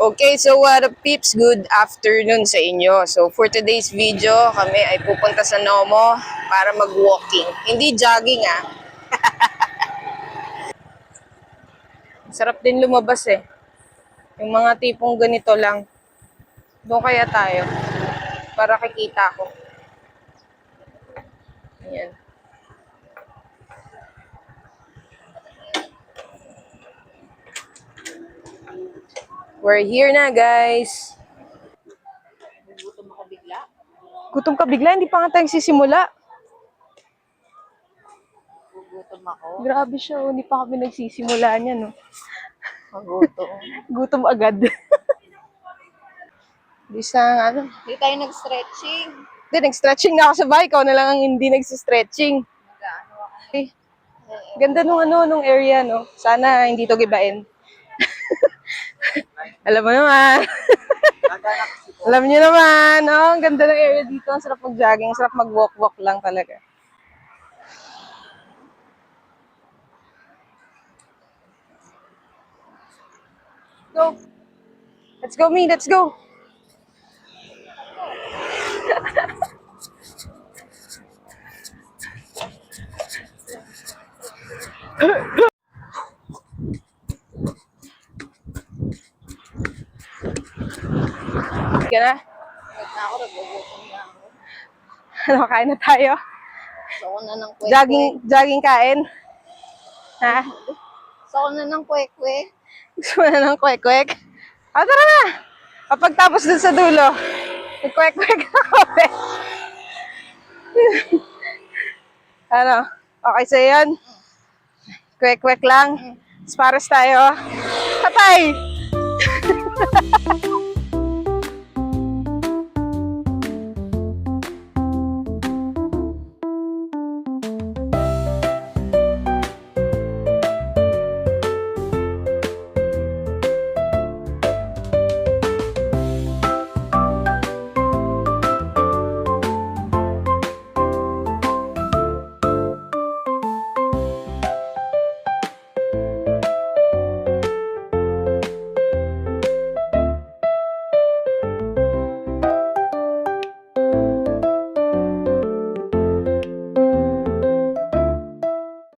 Okay, so what up peeps? Good afternoon sa inyo. So for today's video, kami ay pupunta sa Nomo para mag-walking. Hindi jogging ah. Sarap din lumabas eh. Yung mga tipong ganito lang. Doon kaya tayo para kikita ko. Ayan. We're here na guys. Gutom ako bigla. Gutom ka bigla? Hindi pa nga tayo sisimula. Gutom ako. Grabe siya, oh. Hindi pa kami nagsisimula niya, no? Magutom. Gutom agad. Bisa, ano? Hindi tayo nag-stretching. Hindi, nag-stretching na ako sa bahay. Ikaw na lang ang hindi nag-stretching. Nag-ano ako. Okay. Ganda nung area, no? Sana hindi to gibain. Alam mo naman. Alam niyo naman, oh, ang ganda ng area dito. Ang sarap mag-jogging, ang sarap mag-walk-walk lang talaga. Go. Let's go, me. Let's go. Ka na? Wait na ako, nag-gutom na ako. Ano, kain na tayo? Gusto ko na ng kwek-kwek. Jogging kain? Ha? Gusto ko na ng kwek-kwek. Gusto mo na ng kwek-kwek? Ah, tara na! Kapag tapos dun sa dulo, kwek-kwek na kape. Ano? Okay sa'yo yan? Kwek-kwek lang. Pares tayo. Patay!